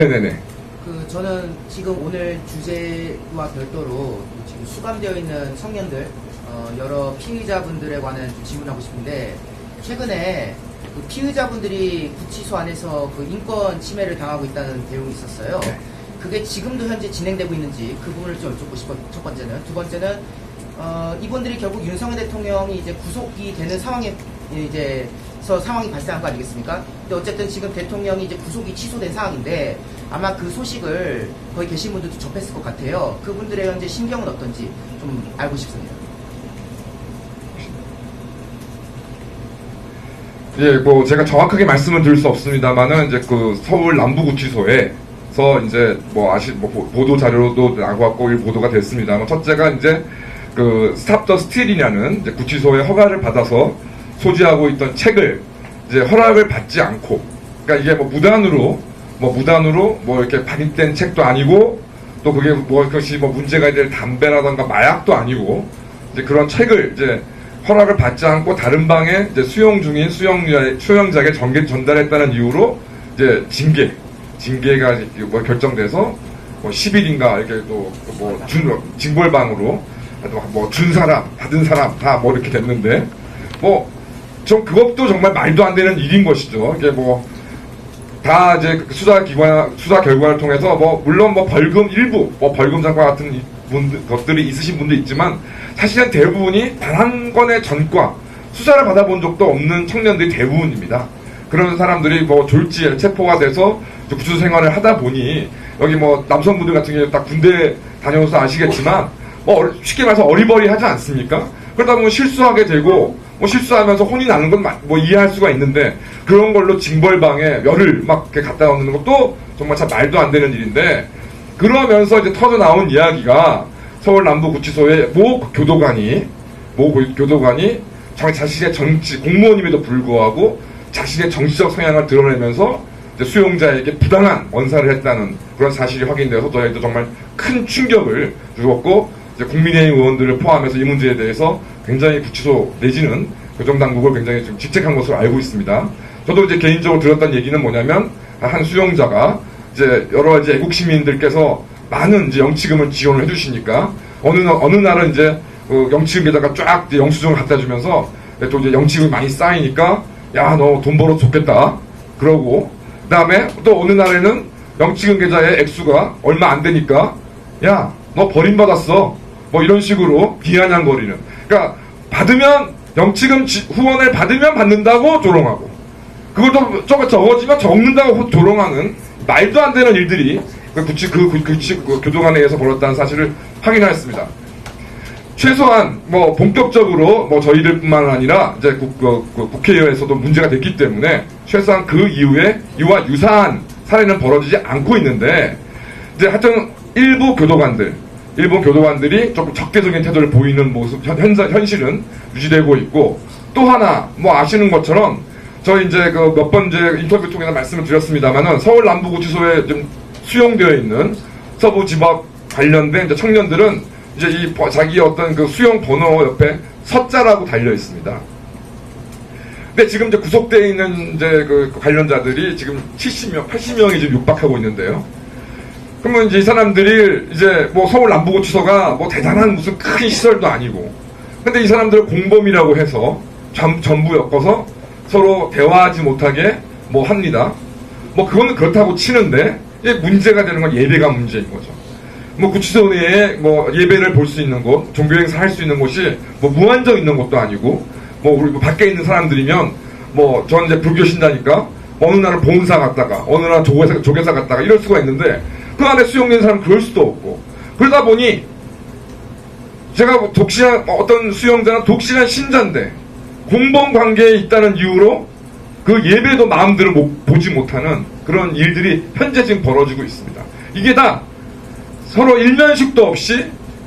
네네네. 저는 지금 오늘 주제와 별도로 지금 수감되어 있는 청년들, 여러 피의자분들에 관한 좀 질문하고 싶은데, 최근에 그 피의자분들이 구치소 안에서 그 인권 침해를 당하고 있다는 내용이 있었어요. 네. 그게 지금도 현재 진행되고 있는지 그 부분을 좀 여쭙고 싶어. 첫 번째는. 두 번째는 이분들이 결국 윤석열 대통령이 이제 구속이 되는 상황에 상황이 발생한 거 아니겠습니까? 근데 어쨌든 지금 대통령이 이제 구속이 취소된 상황인데 아마 그 소식을 거기 계신 분들도 접했을 것 같아요. 그분들의 현재 심경은 어떤지 좀 알고 싶습니다. 예, 뭐 제가 정확하게 말씀을 드릴 수 없습니다만은 이제 그 서울 남부구치소에서 이제 보도 자료도 나왔고 보도가 됐습니다만, 첫째가 이제 그 스탑 더 스틸이라는 이제 구치소의 허가를 받아서 소지하고 있던 책을 이제 허락을 받지 않고, 그러니까 이게 무단으로 이렇게 발입된 책도 아니고, 또 그게 그것이 문제가 될 담배라던가 마약도 아니고, 이제 그런 책을 이제 허락을 받지 않고 다른 방에 이제 수용 중인 수용자에게 전달했다는 이유로 이제 징계가 결정돼서 10일인가 이렇게 징벌방으로 준 사람, 받은 사람 다 이렇게 됐는데, 전 그것도 정말 말도 안 되는 일인 것이죠. 이게 다 이제 수사 결과를 통해서 물론 벌금 일부, 벌금 장과 같은 것들이 있으신 분도 있지만, 사실은 대부분이 단 한 건의 전과 수사를 받아본 적도 없는 청년들이 대부분입니다. 그런 사람들이 졸지에 체포가 돼서 구치소 생활을 하다 보니, 여기 남성분들 같은 경우에 딱 군대 다녀서 아시겠지만, 쉽게 말해서 어리버리하지 않습니까? 그러다 보면 실수하게 되고, 실수하면서 혼이 나는 건 이해할 수가 있는데, 그런 걸로 징벌방에 열을 이렇게 갖다 놓는 것도 정말 참 말도 안 되는 일인데, 그러면서 이제 터져 나온 이야기가 서울 남부구치소의 모 교도관이 자신의 공무원임에도 불구하고 자신의 정치적 성향을 드러내면서 이제 수용자에게 부당한 언사를 했다는 그런 사실이 확인되어서 저희도 정말 큰 충격을 주었고, 이제 국민의힘 의원들을 포함해서 이 문제에 대해서 굉장히 구치소 내지는 교정당국을 굉장히 좀 직책한 것으로 알고 있습니다. 저도 이제 개인적으로 들었던 얘기는 뭐냐면, 한 수용자가 이제 여러 가지 애국 시민들께서 많은 이제 영치금을 지원을 해주시니까 어느 날은 이제 영치금에다가 쫙 이제 영수증을 갖다 주면서, 또 이제 영치금이 많이 쌓이니까 야, 너 돈 벌어 좋겠다 그러고, 그다음에 또 어느 날에는 영치금 계좌의 액수가 얼마 안 되니까 야, 너 버림받았어 이런 식으로 비아냥거리는, 그러니까 받으면 영치금 후원을 받으면 받는다고 조롱하고, 그것도 적어지면 적는다고 조롱하는 말도 안 되는 일들이 교도관에 의해서 벌어졌다는 사실을 확인하였습니다. 최소한 본격적으로 저희들뿐만 아니라 이제 국회에서도 문제가 됐기 때문에 최소한 그 이후에 이와 유사한 사례는 벌어지지 않고 있는데, 이제 하여튼 일부 교도관들이 조금 적대적인 태도를 보이는 모습, 현실은 유지되고 있고, 또 하나 아시는 것처럼 저희 이제 몇 번 이제 인터뷰 통해서 말씀을 드렸습니다만은, 서울 남부구치소에 좀 수용되어 있는 서부지법 관련된 이제 청년들은 이제 자기 어떤 그 수용 번호 옆에 서자라고 달려 있습니다. 근데 지금 이제 구속되어 있는 이제 그 관련자들이 지금 70명, 80명이 지금 육박하고 있는데요. 그러면 이제 이 사람들이 이제 서울 남부구치소가 대단한 무슨 큰 시설도 아니고, 근데 이 사람들을 공범이라고 해서 전부 엮어서 서로 대화하지 못하게 합니다. 그거는 그렇다고 치는데, 이제 문제가 되는 건 예배가 문제인 거죠. 구치소 내에 예배를 볼 수 있는 곳, 종교행사 할 수 있는 곳이 무한정 있는 것도 아니고, 우리 밖에 있는 사람들이면 전 이제 불교 신자니까 어느 날은 봉사 갔다가 어느 날은 조계사 갔다가 이럴 수가 있는데, 그 안에 수용된 사람은 그럴 수도 없고, 그러다 보니 제가 어떤 수용자는 독실한 신자인데 공범 관계에 있다는 이유로 그 예배도 마음대로 보지 못하는 그런 일들이 현재 지금 벌어지고 있습니다. 이게 다 서로 일면식도 없이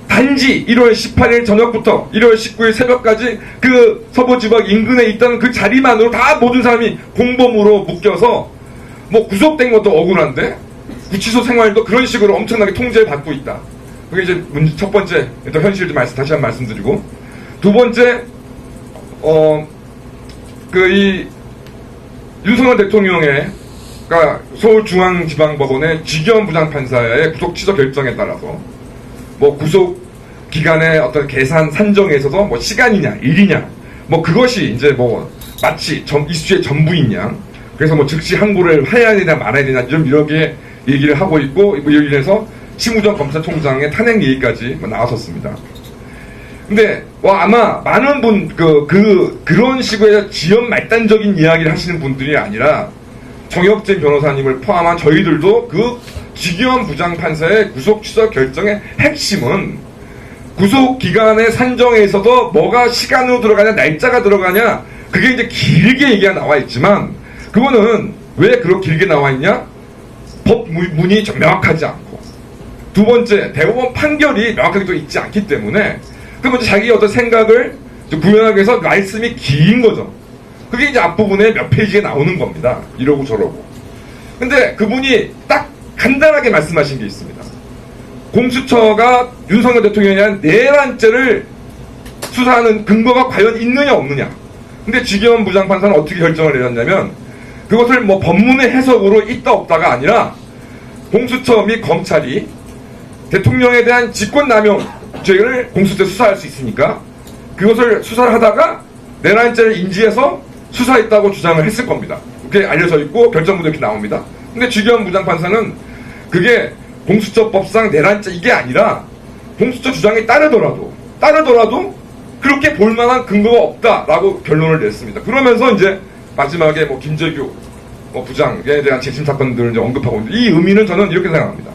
단지 1월 18일 저녁부터 1월 19일 새벽까지 그 서부지법 인근에 있다는 그 자리만으로 다 모든 사람이 공범으로 묶여서 구속된 것도 억울한데 구치소 생활도 그런 식으로 엄청나게 통제를 받고 있다. 그게 이제 첫 번째 일단 현실을 다시 한번 말씀드리고, 두 번째 이 윤석열 대통령의 그러니까 서울중앙지방법원의 지기현 부장판사의 구속 취소 결정에 따라서 뭐 구속 기간의 어떤 계산 산정에 있어서 뭐 시간이냐 일이냐 뭐 그것이 이제 뭐 마치 이슈의 전부인 양 그래서 뭐 즉시 항고를 해야 되냐 말아야 되냐 좀 이렇게 얘기를 하고 있고 뭐 여기 인해서 심우정 검사총장의 탄핵 얘기까지 뭐 나왔었습니다. 근데 아마 많은 분 그런 식의 지연 말단적인 이야기를 하시는 분들이 아니라 정혁진 변호사님을 포함한 저희들도 그 지기현 부장판사의 구속 취소 결정의 핵심은 구속 기간의 산정에 있어서 뭐가 시간으로 들어가냐 날짜가 들어가냐 그게 이제 길게 얘기가 나와 있지만 그거는 왜 그렇게 길게 나와 있냐? 법문이 좀 명확하지 않고 두 번째 대법원 판결이 명확하게 또 있지 않기 때문에 그 먼저 자기 어떤 생각을 구현하기 위해서 말씀이 긴 거죠. 그게 이제 앞부분에 몇 페이지에 나오는 겁니다. 이러고 저러고. 근데 그분이 딱 간단하게 말씀하신 게 있습니다. 공수처가 윤석열 대통령에 대한 내란죄를 수사하는 근거가 과연 있느냐 없느냐. 근데 지기현 부장판사는 어떻게 결정을 내렸냐면 그것을 뭐 법문의 해석으로 있다 없다가 아니라 공수처 및 검찰이 대통령에 대한 직권남용죄를 공수처에 수사할 수 있으니까 그것을 수사를 하다가 내란죄를 인지해서 수사했다고 주장을 했을 겁니다. 그게 알려져 있고 결정문도 이렇게 나옵니다. 근데 지기현 부장판사는 그게 공수처법상 내란죄 이게 아니라 공수처 주장에 따르더라도 그렇게 볼만한 근거가 없다라고 결론을 냈습니다. 그러면서 이제 마지막에 뭐 김재규 부장에 대한 재심 사건들을 이제 언급하고 있는데 이 의미는 저는 이렇게 생각합니다.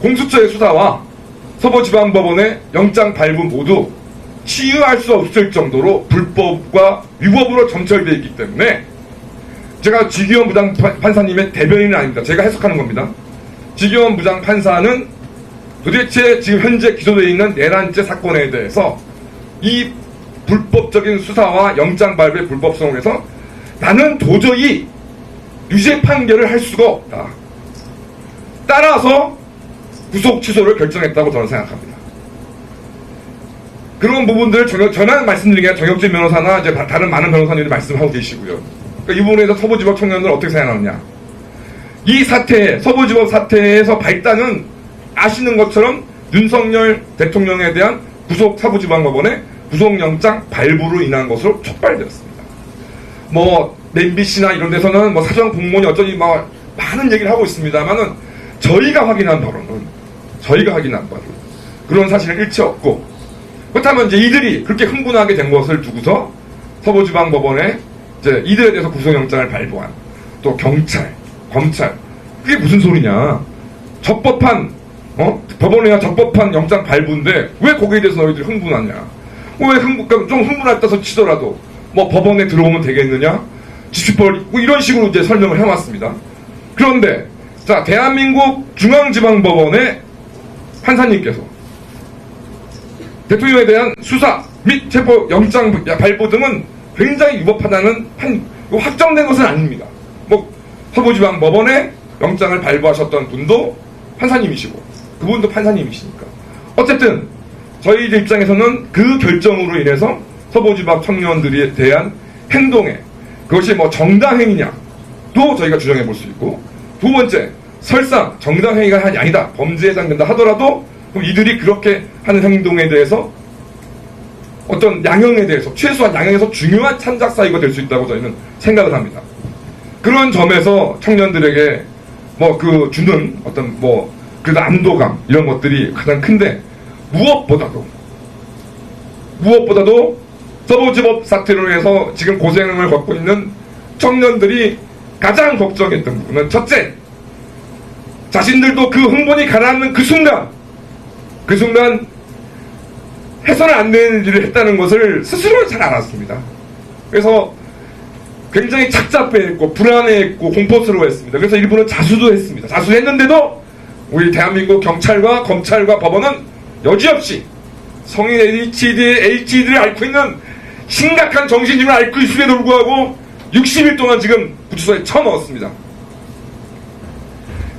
공수처의 수사와 서부지방법원의 영장 발부 모두 치유할 수 없을 정도로 불법과 위법으로 점철되어 있기 때문에 제가 지기현 부장판사님의 대변인은 아닙니다. 제가 해석하는 겁니다. 지기현 부장판사는 도대체 지금 현재 기소되어 있는 내란죄 사건에 대해서 이 불법적인 수사와 영장 발부의 불법성을 해서 나는 도저히 유죄 판결을 할 수가 없다. 따라서 구속 취소를 결정했다고 저는 생각합니다. 그런 부분들을 저는 말씀드리기가 정혁진 변호사나 이제 다른 많은 변호사님들이 말씀하고 계시고요. 그러니까 이 부분에서 서부지법 청년들은 어떻게 생각하느냐. 이 사태, 서부지법 사태에서 발단은 아시는 것처럼 윤석열 대통령에 대한 구속 서부지방법원의 구속영장 발부로 인한 것으로 촉발되었습니다. 뭐 MBC나 이런 데서는 뭐 사전 공무원이 어쩌니 막 많은 얘기를 하고 있습니다만은 저희가 확인한 바로는 그런 사실은 일체 없고 그렇다면 이제 이들이 그렇게 흥분하게 된 것을 두고서 서부지방법원에 이제 이들에 대해서 구속영장을 발부한 또 경찰, 검찰 그게 무슨 소리냐? 적법한 법원이나 적법한 영장 발부인데 왜 거기에 대해서 너희들이 흥분하냐? 왜 좀 흥분했다서 치더라도 뭐 법원에 들어오면 되겠느냐? 지슈벌 뭐 이런 식으로 이제 설명을 해왔습니다. 그런데 자 대한민국 중앙지방법원의 판사님께서 대통령에 대한 수사 및 체포 영장 발부 등은 굉장히 위법하다는 확정된 것은 아닙니다. 뭐 서부지방법원에 영장을 발부하셨던 분도 판사님이시고 그분도 판사님이시니까 어쨌든 저희들 입장에서는 그 결정으로 인해서 서부지방 청년들에 대한 행동에 그것이 뭐 정당행위냐도 저희가 주장해 볼 수 있고 두 번째 설사 정당행위가 아니다 범죄에 해당된다 하더라도 그럼 이들이 그렇게 하는 행동에 대해서 어떤 양형에 대해서 최소한 양형에서 중요한 참작 사유가 될 수 있다고 저희는 생각을 합니다. 그런 점에서 청년들에게 뭐 주는 어떤 그래도 안도감 이런 것들이 가장 큰데 무엇보다도 서부지법 사태로 해서 지금 고생을 겪고 있는 청년들이 가장 걱정했던 부분은 첫째 자신들도 그 흥분이 가라앉는 그 순간 해서는 안 되는 일을 했다는 것을 스스로 잘 알았습니다. 그래서 굉장히 착잡해했고 불안해했고 공포스러워했습니다. 그래서 일부는 자수도 했습니다. 자수했는데도 우리 대한민국 경찰과 검찰과 법원은 여지없이 성인 HD를 앓고 있는 심각한 정신질환을 앓고 있음에도 불구하고 60일 동안 지금 구치소에 쳐넣었습니다.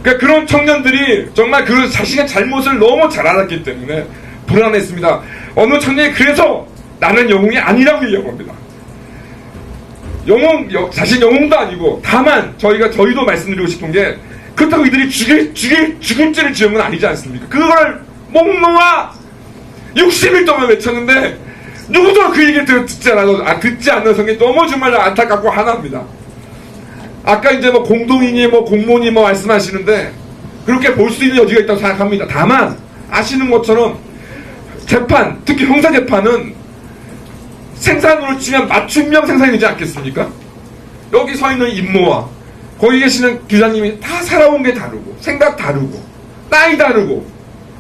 그러니까 그런 청년들이 정말 그 자신의 잘못을 너무 잘 알았기 때문에 불안했습니다. 어느 청년이 그래서 나는 영웅이 아니라고 얘기한 겁니다. 자신 영웅도 아니고, 다만 저희도 말씀드리고 싶은 게, 그렇다고 이들이 죽일 죄를 지은 건 아니지 않습니까? 그걸 목 놓아 60일 동안 외쳤는데 누구도 그 얘기를 듣지 않는 성이 너무 정말 안타깝고 화납니다. 아까 이제 뭐 공동이니 뭐 공무원이 뭐 말씀하시는데 그렇게 볼 수 있는 여지가 있다고 생각합니다. 다만 아시는 것처럼 재판, 특히 형사 재판은 생산으로 치면 맞춤형 생산이지 않겠습니까? 여기 서 있는 임모와 거기 계시는 기자님이 다 살아온 게 다르고, 생각 다르고, 나이 다르고.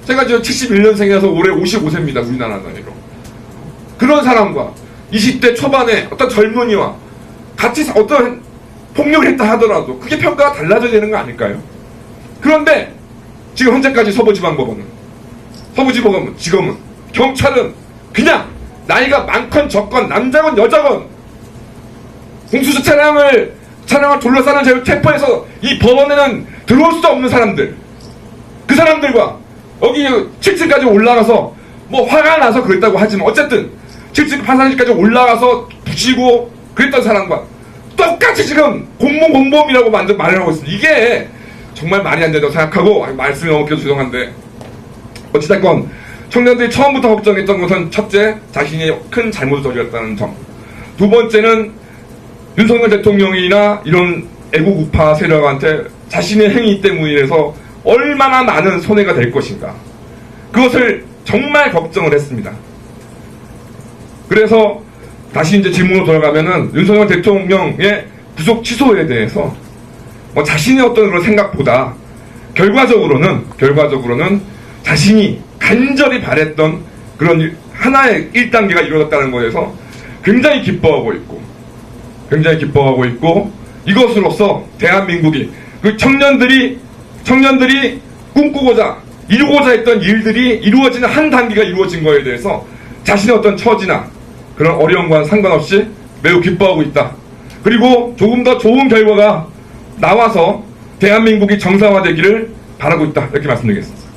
제가 지금 71년생이라서 올해 55세입니다. 우리나라 나이로. 그런 사람과 20대 초반에 어떤 젊은이와 같이 어떤 폭력을 했다 하더라도 그게 평가가 달라져야 되는 거 아닐까요? 그런데 지금 현재까지 서부지방법원은 지금은 경찰은 그냥 나이가 많건 적건 남자건 여자건 공수처 차량을 둘러싸는 제를 체포해서 이 법원에는 들어올 수 없는 사람들, 그 사람들과 여기 7층까지 올라가서 뭐 화가 나서 그랬다고 하지만 어쨌든 7층 판사실까지 올라가서 부시고 그랬던 사람과 똑같이 지금 공범이라고 말을 하고 있습니다. 이게 정말 말이 안 된다고 생각하고, 말씀이 너무 길어서 죄송한데, 어찌됐건 청년들이 처음부터 걱정했던 것은 첫째, 자신이 큰 잘못을 저질렀다는 점. 두 번째는 윤석열 대통령이나 이런 애국우파 세력한테 자신의 행위 때문에 인해서 얼마나 많은 손해가 될 것인가. 그것을 정말 걱정을 했습니다. 그래서 다시 이제 질문으로 돌아가면은 윤석열 대통령의 구속 취소에 대해서 뭐 자신의 어떤 그런 생각보다 결과적으로는 자신이 간절히 바랬던 그런 하나의 1단계가 이루어졌다는 것에서 굉장히 기뻐하고 있고 이것으로써 대한민국이 그 청년들이 꿈꾸고자 이루고자 했던 일들이 이루어지는 한 단계가 이루어진 거에 대해서 자신의 어떤 처지나 그런 어려움과는 상관없이 매우 기뻐하고 있다. 그리고 조금 더 좋은 결과가 나와서 대한민국이 정상화되기를 바라고 있다. 이렇게 말씀드리겠습니다.